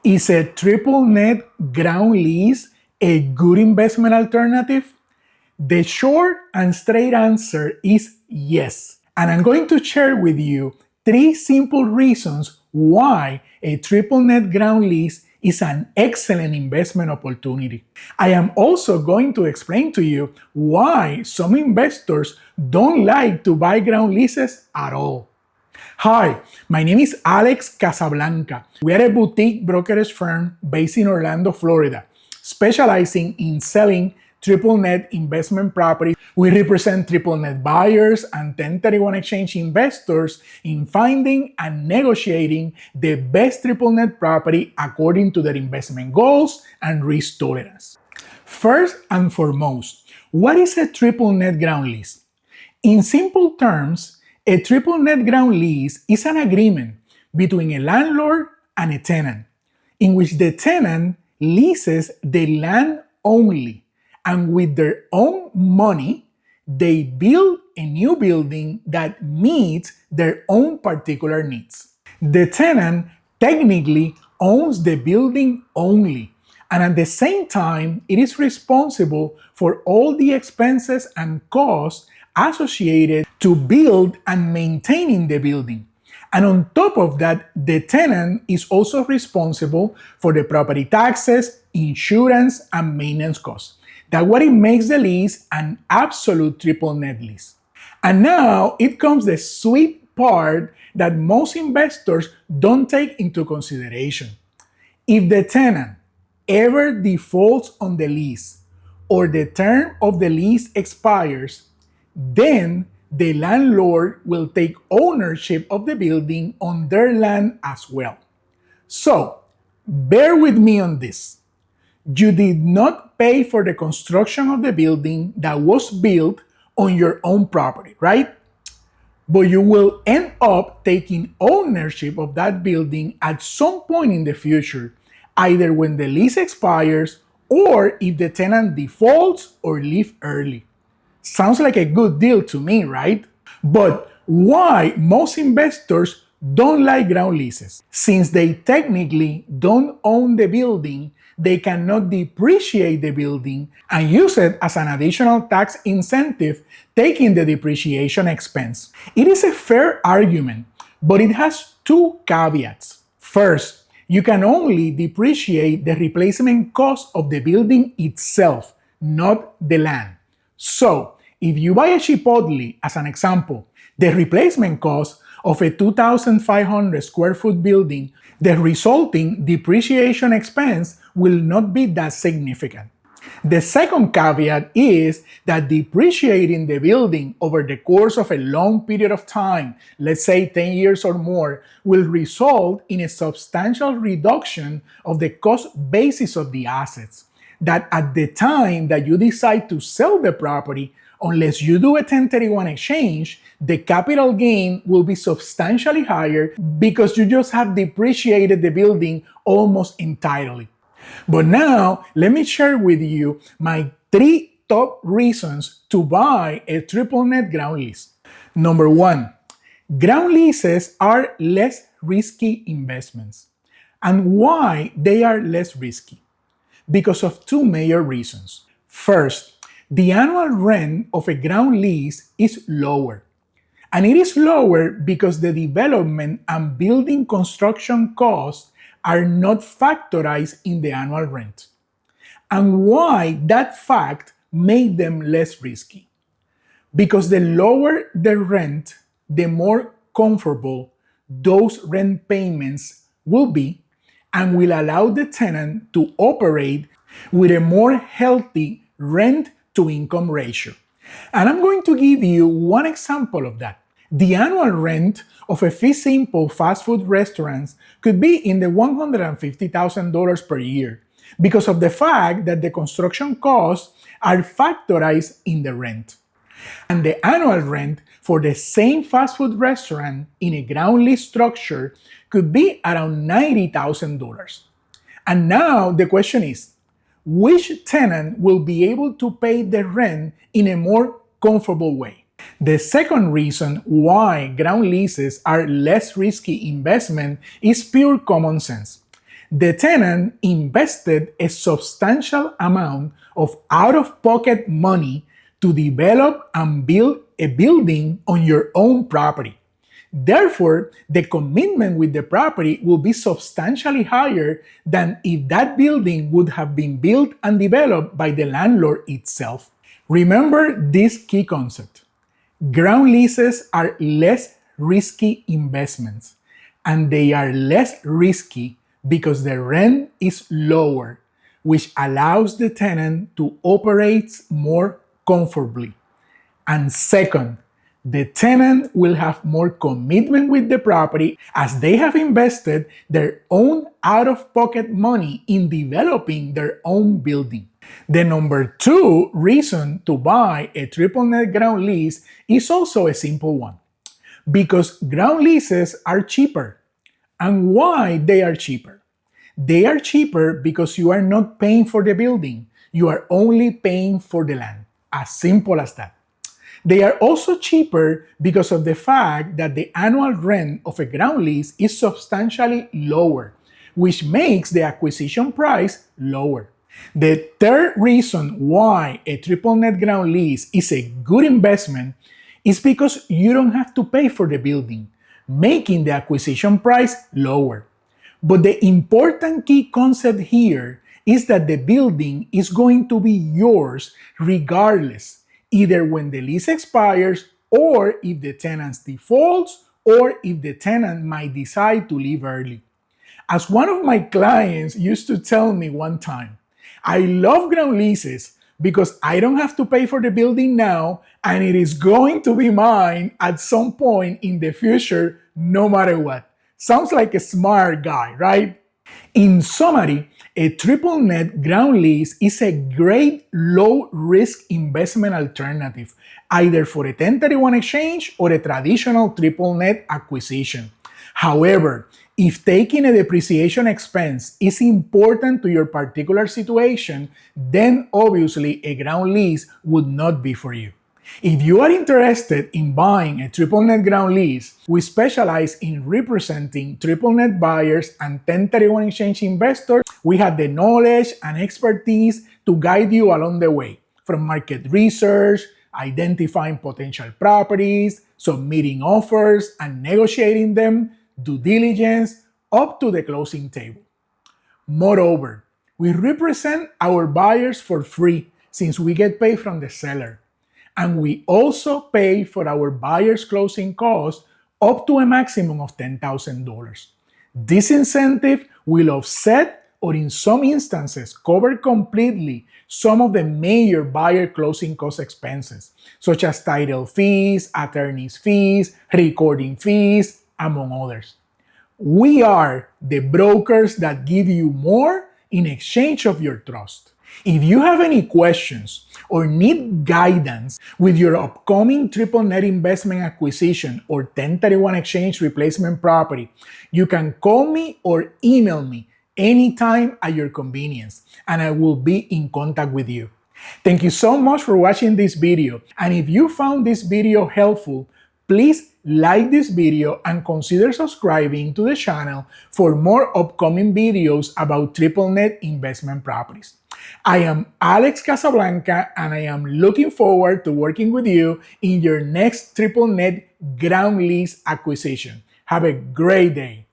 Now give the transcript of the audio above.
Is a triple net ground lease a good investment alternative? The short and straight answer is yes. And I'm going to share with you 3 simple reasons why a triple net ground lease is an excellent investment opportunity. I am also going to explain to you why some investors don't like to buy ground leases at all. Hi, my name is Alex Casablanca. We are a boutique brokerage firm based in Orlando, Florida, specializing in selling triple net investment properties. We represent triple net buyers and 1031 exchange investors in finding and negotiating the best triple net property according to their investment goals and risk tolerance. First and foremost, what is a triple net ground lease? In simple terms, a triple net ground lease is an agreement between a landlord and a tenant, in which the tenant leases the land only, and with their own money, they build a new building that meets their own particular needs. The tenant technically owns the building only, and at the same time, it is responsible for all the expenses and costs associated to build and maintaining the building. And on top of that, the tenant is also responsible for the property taxes, insurance, and maintenance costs. That's what it makes the lease an absolute triple net lease. And now it comes the sweet part that most investors don't take into consideration. If the tenant ever defaults on the lease or the term of the lease expires, then the landlord will take ownership of the building on their land as well. So, bear with me on this. You did not pay for the construction of the building that was built on your own property, right? But you will end up taking ownership of that building at some point in the future, either when the lease expires or if the tenant defaults or leaves early. Sounds like a good deal to me, right? But why most investors don't like ground leases? Since they technically don't own the building, they cannot depreciate the building and use it as an additional tax incentive, taking the depreciation expense. It is a fair argument, but it has 2 caveats. First, you can only depreciate the replacement cost of the building itself, not the land. So, if you buy a Chipotle, as an example, the replacement cost of a 2,500 square foot building, the resulting depreciation expense will not be that significant. The second caveat is that depreciating the building over the course of a long period of time, let's say 10 years or more, will result in a substantial reduction of the cost basis of the assets, that at the time that you decide to sell the property, unless you do a 1031 exchange, the capital gain will be substantially higher because you just have depreciated the building almost entirely. But now, let me share with you my 3 top reasons to buy a triple net ground lease. Number 1, ground leases are less risky investments. And why they are less risky? Because of 2 major reasons. First, the annual rent of a ground lease is lower. And it is lower because the development and building construction costs are not factorized in the annual rent. And why that fact made them less risky? Because the lower the rent, the more comfortable those rent payments will be and will allow the tenant to operate with a more healthy rent to income ratio. And I'm going to give you one example of that. The annual rent of a fee simple fast food restaurant could be in the $150,000 per year because of the fact that the construction costs are factorized in the rent. And the annual rent for the same fast food restaurant in a ground lease structure could be around $90,000. And now the question is, which tenant will be able to pay the rent in a more comfortable way? The second reason why ground leases are less risky investment is pure common sense. The tenant invested a substantial amount of out-of-pocket money to develop and build a building on your own property. Therefore, the commitment with the property will be substantially higher than if that building would have been built and developed by the landlord itself. Remember this key concept. Ground leases are less risky investments, and they are less risky because the rent is lower, which allows the tenant to operate more comfortably. And second, the tenant will have more commitment with the property as they have invested their own out-of-pocket money in developing their own building. The number two reason to buy a triple net ground lease is also a simple one. Because ground leases are cheaper. And why they are cheaper? They are cheaper because you are not paying for the building. You are only paying for the land. As simple as that. They are also cheaper because of the fact that the annual rent of a ground lease is substantially lower, which makes the acquisition price lower. The third reason why a triple net ground lease is a good investment is because you don't have to pay for the building, making the acquisition price lower. But the important key concept here is that the building is going to be yours regardless, either when the lease expires or if the tenant defaults or if the tenant might decide to leave early. As one of my clients used to tell me one time, I love ground leases because I don't have to pay for the building now and it is going to be mine at some point in the future, no matter what. Sounds like a smart guy, right? In summary, a triple net ground lease is a great low-risk investment alternative, either for a 1031 exchange or a traditional triple net acquisition. However, if taking a depreciation expense is important to your particular situation, then obviously a ground lease would not be for you. If you are interested in buying a triple net ground lease, we specialize in representing triple net buyers and 1031 exchange investors. We have the knowledge and expertise to guide you along the way, from market research, identifying potential properties, submitting offers and negotiating them, due diligence, up to the closing table. Moreover, we represent our buyers for free since we get paid from the seller. And we also pay for our buyer's closing costs up to a maximum of $10,000. This incentive will offset or in some instances cover completely some of the major buyer closing cost expenses, such as title fees, attorney's fees, recording fees, among others. We are the brokers that give you more in exchange of your trust. If you have any questions or need guidance with your upcoming triple net investment acquisition or 1031 exchange replacement property, you can call me or email me anytime at your convenience, and I will be in contact with you. Thank you so much for watching this video, and if you found this video helpful, please like this video and consider subscribing to the channel for more upcoming videos about triple net investment properties. I am Alex Casablanca and I am looking forward to working with you in your next triple net ground lease acquisition. Have a great day.